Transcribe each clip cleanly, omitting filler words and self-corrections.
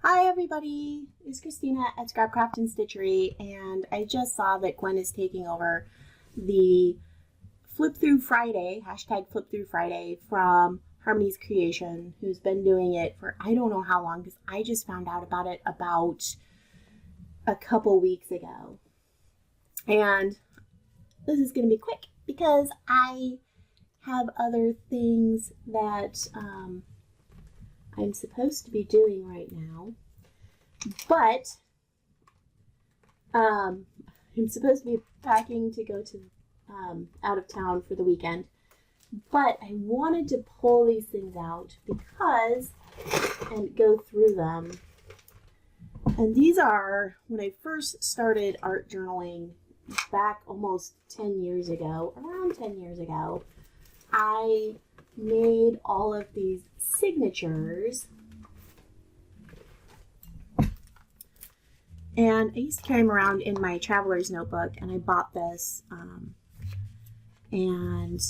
Hi everybody, it's Christina at Scrapcraft and Stitchery, and I just saw that Gwen is taking over the Flip Through Friday, hashtag Flip Through Friday, from Harmony's Creation, who's been doing it for I don't know how long, because I just found out about it about a couple weeks ago. And this is going to be quick because I have other things that I'm supposed to be doing right now, but I'm supposed to be packing to go to out of town for the weekend, but I wanted to pull these things out because and go through them. And these are when I first started art journaling back almost 10 years ago, around 10 years ago. I made all of these signatures, and I used to carry them around in my traveler's notebook, and I bought this, and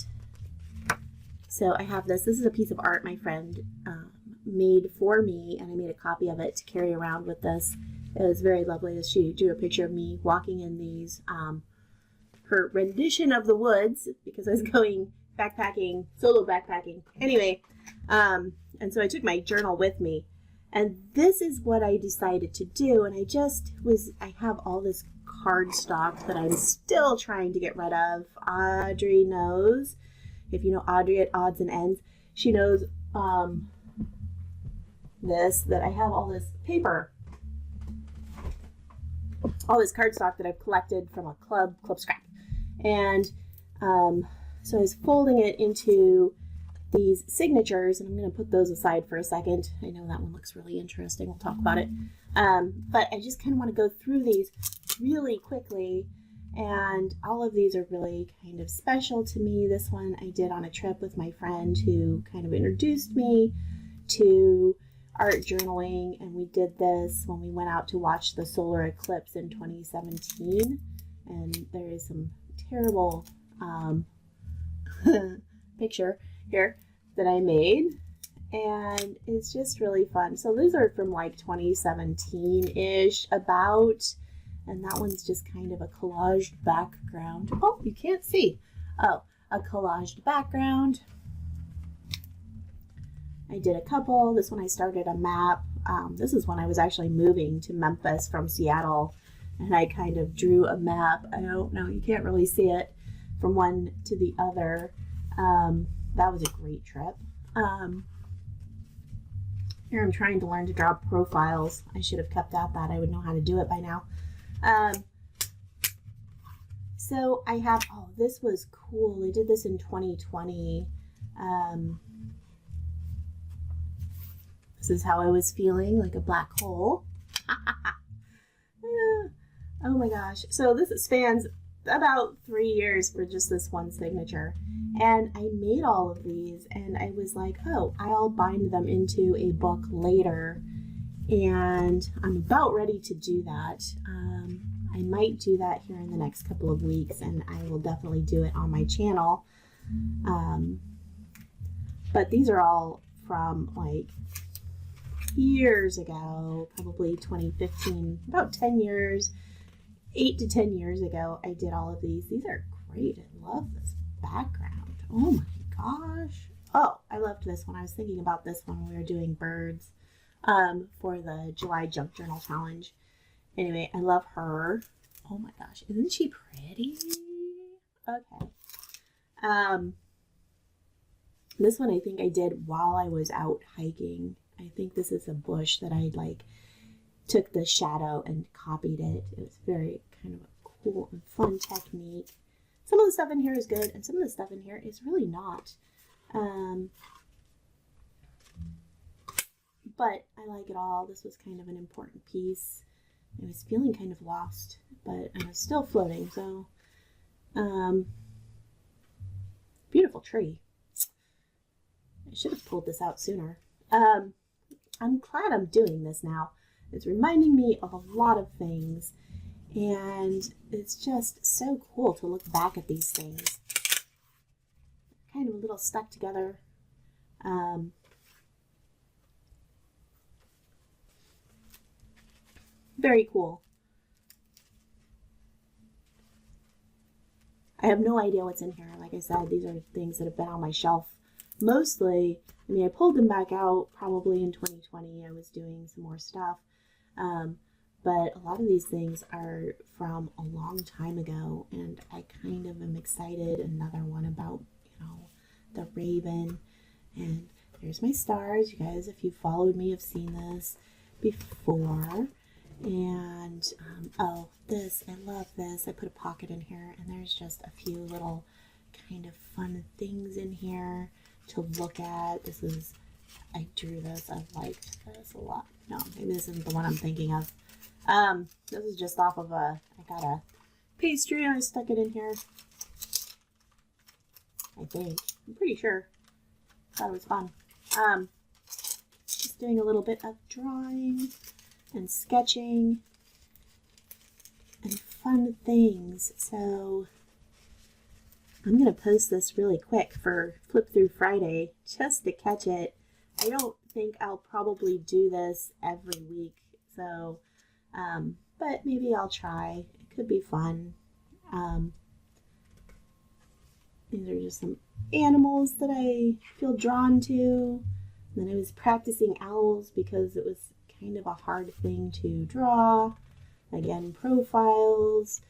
so I have this. This is a piece of art my friend made for me, and I made a copy of it to carry around with this. It was very lovely. She drew a picture of me walking in these, her rendition of the woods, because I was going backpacking, solo backpacking. Anyway, and so I took my journal with me, and this is what I decided to do. And I have all this cardstock that I'm still trying to get rid of. Audrey knows, if you know Audrey at Odds and Ends, she knows that I have all this paper, all this cardstock that I've collected from a club scrap. And so I was folding it into these signatures, and I'm going to put those aside for a second. I know that one looks really interesting. We'll talk about it. But I just kind of want to go through these really quickly, and all of these are really kind of special to me. This one I did on a trip with my friend who kind of introduced me to art journaling, and we did this when we went out to watch the solar eclipse in 2017, and there is some terrible picture here that I made, and it's just really fun. So these are from like 2017-ish about, and that one's just kind of a collaged background. Oh, you can't see. Oh, a collaged background. I did a couple. This one I started a map. This is when I was actually moving to Memphis from Seattle, and I kind of drew a map. I don't know, you can't really see it from one to the other. That was a great trip. Here I'm trying to learn to draw profiles. I should have kept at that. I would know how to do it by now. So I have, oh, this was cool. I did this in 2020. This is how I was feeling, like a black hole. Oh my gosh. So this spans about 3 years for just this one signature. And I made all of these, and I was like, oh, I'll bind them into a book later. And I'm about ready to do that. I might do that here in the next couple of weeks, and I will definitely do it on my channel. But these are all from like years ago, probably 2015, about 10 years, 8 to 10 years ago, I did all of these. These are great. I love this background. Oh my gosh. Oh, I loved this one. I was thinking about this when we were doing birds for the July Junk Journal Challenge. Anyway, I love her. Oh my gosh. Isn't she pretty? Okay. This one I think I did while I was out hiking. I think this is a bush that I took the shadow and copied it. It was very kind of a cool and fun technique. Some of the stuff in here is good, and some of the stuff in here is really not. But I like it all. This was kind of an important piece. I was feeling kind of lost, but I was still floating, so beautiful tree. I should have pulled this out sooner. I'm glad I'm doing this now. It's reminding me of a lot of things, and it's just so cool to look back at these things. Kind of a little stuck together. Very cool. I have no idea what's in here. Like I said, these are things that have been on my shelf mostly. I mean, I pulled them back out probably in 2020. I was doing some more stuff. But a lot of these things are from a long time ago, and I kind of am excited. Another one about, the raven. And there's my stars. You guys, if you followed me, have seen this before. And oh, this, I love this. I put a pocket in here, and there's just a few little kind of fun things in here to look at. I drew this. I liked this a lot. No, maybe this isn't the one I'm thinking of. This is just off of I got a pastry and I stuck it in here. I think. I'm pretty sure. Thought it was fun. Just doing a little bit of drawing and sketching and fun things. So I'm going to post this really quick for Flip Through Friday just to catch it. I don't think I'll probably do this every week. So, but maybe I'll try. It could be fun. These are just some animals that I feel drawn to. And then I was practicing owls because it was kind of a hard thing to draw. Again, profiles.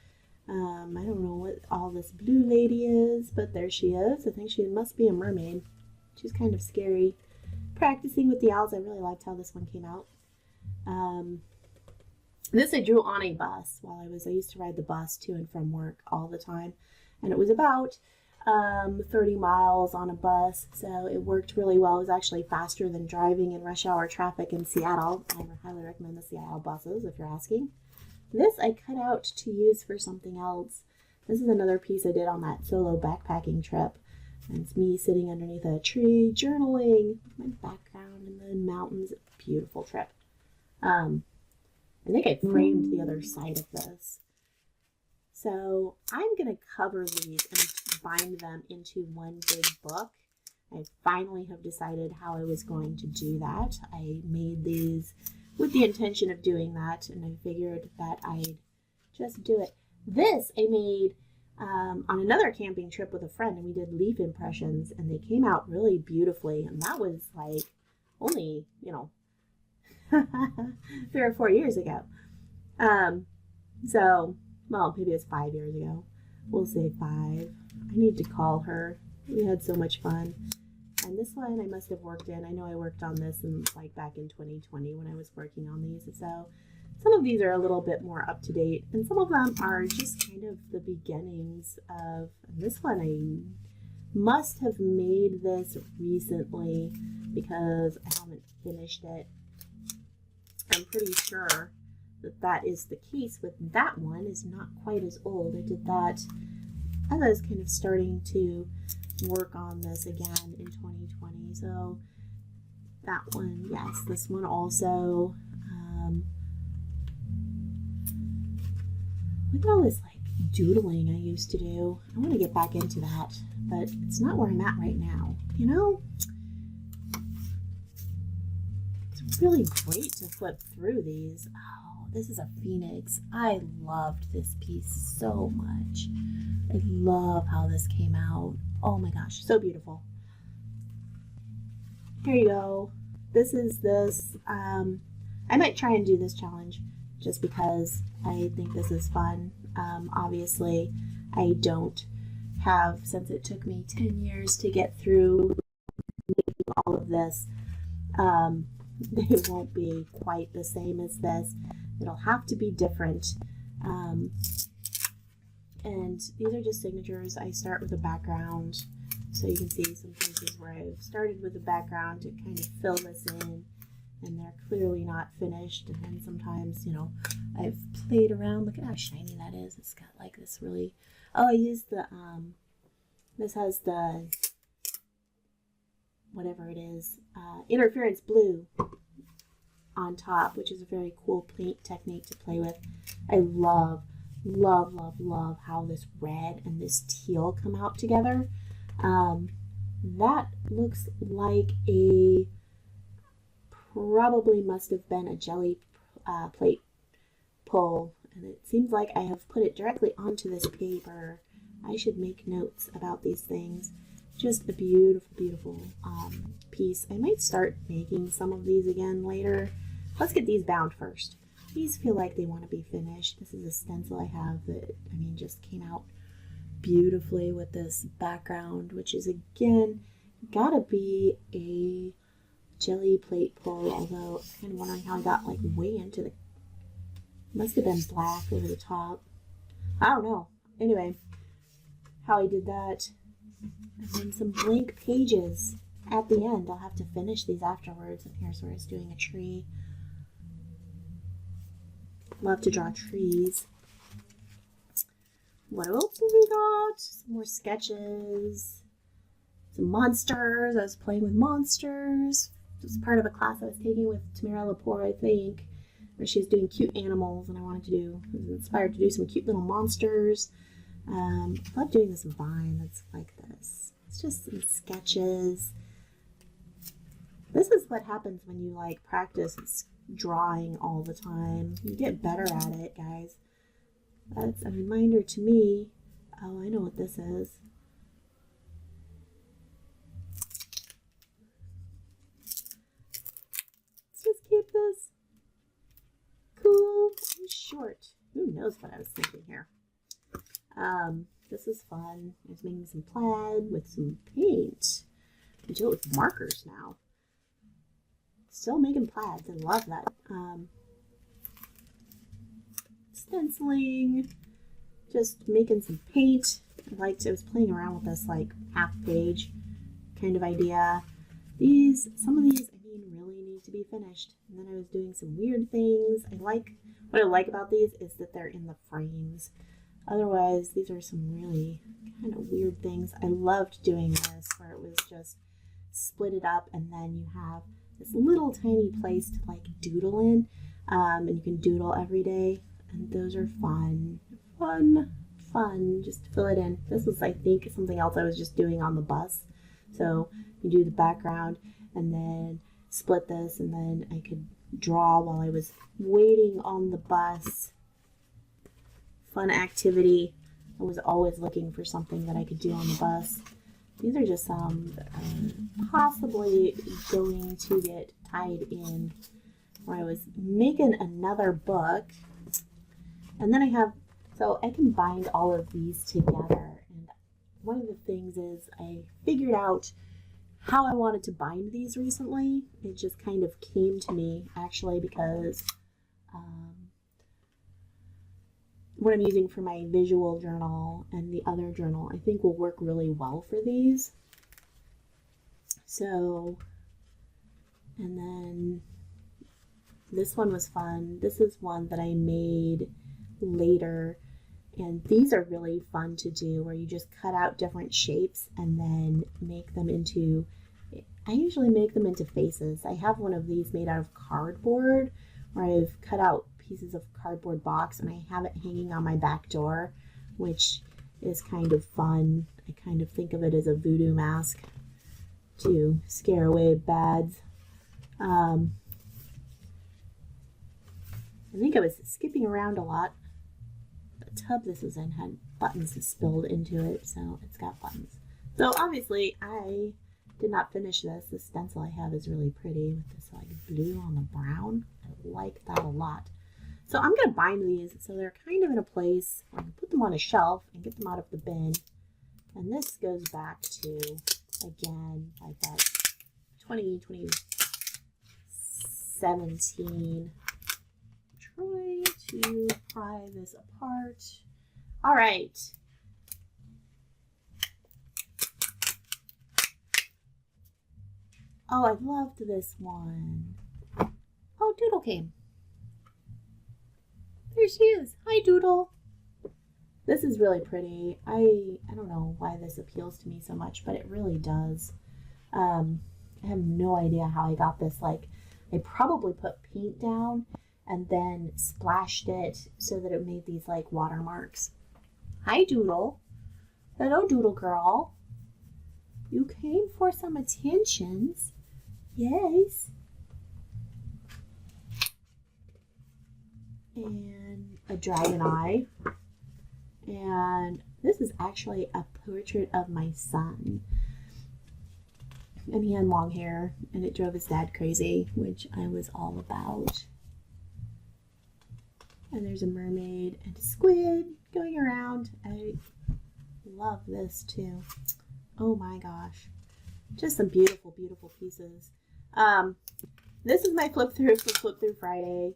I don't know what all this blue lady is, but there she is. I think she must be a mermaid. She's kind of scary. Practicing with the owls. I really liked how this one came out. This I drew on a bus while I used to ride the bus to and from work all the time. And it was about 30 miles on a bus, so it worked really well. It was actually faster than driving in rush hour traffic in Seattle. I highly recommend the Seattle buses if you're asking. This I cut out to use for something else. This is another piece I did on that solo backpacking trip. And it's me sitting underneath a tree, journaling, my background in the mountains. Beautiful trip. I think I framed the other side of this. So I'm going to cover these and bind them into one big book. I finally have decided how I was going to do that. I made these with the intention of doing that, and I figured that I'd just do it. This I made on another camping trip with a friend, and we did leaf impressions, and they came out really beautifully, and that was like only, 3 or 4 years ago. So, well, maybe it's 5 years ago. We'll say 5. I need to call her. We had so much fun. And this one I must have worked in. I know I worked on this back in 2020 when I was working on these. So some of these are a little bit more up to date, and some of them are just kind of the beginnings of this one. I must have made this recently because I haven't finished it. I'm pretty sure that is the case with that one. Is not quite as old. I did that as I was kind of starting to work on this again in 2020. So that one, yes, this one also. Look at all this doodling I used to do. I want to get back into that, but it's not where I'm at right now. It's really great to flip through these. Oh, this is a phoenix. I loved this piece so much. I love how this came out. Oh my gosh, so beautiful. Here you go. This is this. I might try and do this challenge just because I think this is fun. Obviously, I don't have, since it took me 10 years to get through making all of this, they won't be quite the same as this. It'll have to be different. And these are just signatures. I start with a background, so you can see some places where I've started with a background to kind of fill this in, and they're clearly not finished. And then sometimes, I've played around. Look at how shiny that is. It's got this really, I used the, this has the, whatever it is, interference blue on top, which is a very cool paint technique to play with. I love how this red and this teal come out together. That looks like probably must have been a jelly plate pull, and it seems like I have put it directly onto this paper. I should make notes about these things. Just a beautiful, beautiful piece. I might start making some of these again later. Let's get these bound first. These feel like they want to be finished. This is a stencil I have that, I mean, just came out beautifully with this background, which is, again, gotta be a jelly plate pull, although I'm kind of wondering how I got like way into the, must have been black over the top. I don't know. Anyway, how I did that. And then some blank pages at the end. I'll have to finish these afterwards. And here's where I was doing a tree. Love to draw trees. What else have we got? Some more sketches. Some monsters. I was playing with monsters. This was part of a class I was taking with Tamara Lepore, I think, where she was doing cute animals, and I was inspired to do some cute little monsters. I love doing this vine that's like this. It's just some sketches. This is what happens when you like practice drawing all the time. You get better at it, guys. That's a reminder to me. Oh, I know what this is. Let's just keep this cool and short. Who knows what I was thinking here. This is fun. I was making some plaid with some paint. I do it with markers now. Still making plaids. I love that. Stenciling. Just making some paint. I was playing around with this like half page kind of idea. Some of these, I mean, really need to be finished. And then I was doing some weird things. What I like about these is that they're in the frames. Otherwise, these are some really kind of weird things. I loved doing this where it was just split it up and then you have this little tiny place to like doodle in. And you can doodle every day. And those are fun. Fun. Just fill it in. This was, I think, something else I was just doing on the bus. So you do the background and then split this and then I could draw while I was waiting on the bus. Fun activity. I was always looking for something that I could do on the bus. These are just some that are possibly going to get tied in where I was making another book. And then so I can bind all of these together. And one of the things is I figured out how I wanted to bind these recently. It just kind of came to me actually because what I'm using for my visual journal and the other journal I think will work really well for these. So, and then this one was fun. This is one that I made later, and these are really fun to do where you just cut out different shapes and then make them into, I usually make them into faces. I have one of these made out of cardboard where I've cut out pieces of cardboard box and I have it hanging on my back door, which is kind of fun. I kind of think of it as a voodoo mask to scare away bads. I think I was skipping around a lot. The tub this was in had buttons spilled into it, so it's got buttons. So obviously I did not finish this. The stencil I have is really pretty with this like blue on the brown. I like that a lot. So I'm going to bind these so they're kind of in a place where I can put them on a shelf and get them out of the bin. And this goes back to, again, like that 2017. Try to pry this apart. All right. Oh, I loved this one. Oh, Doodle came. There she is. Hi, Doodle. This is really pretty. I don't know why this appeals to me so much, but it really does. I have no idea how I got this. Like, I probably put paint down and then splashed it so that it made these like watermarks. Hi, Doodle. Hello, Doodle girl. You came for some attentions. Yes. And a dragon eye. And this is actually a portrait of my son. And he had long hair, and it drove his dad crazy, which I was all about. And there's a mermaid and a squid going around. I love this too. Oh my gosh. Just some beautiful, beautiful pieces. This is my flip through for Flip Through Friday.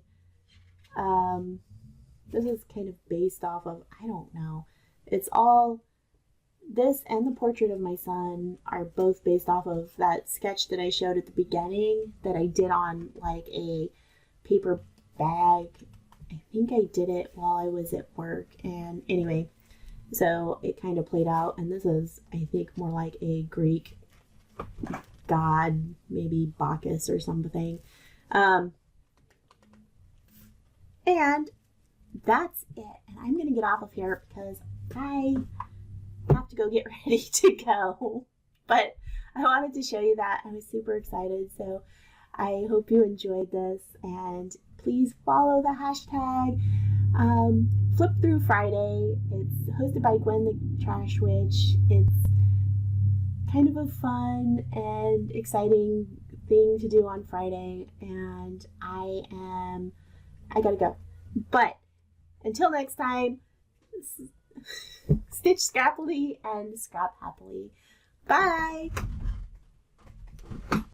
This is kind of based off of, I don't know. It's all, this and the portrait of my son are both based off of that sketch that I showed at the beginning that I did on like a paper bag. I think I did it while I was at work. And anyway, so it kind of played out. And this is, I think, more like a Greek god, maybe Bacchus or something. And that's it. And I'm going to get off of here because I have to go get ready to go. But I wanted to show you that. I was super excited. So I hope you enjoyed this. And please follow the hashtag Flip Through Friday. It's hosted by Gwen the Trash Witch. It's kind of a fun and exciting thing to do on Friday. And I gotta go. But until next time, stitch scrappily and scrap happily. Bye!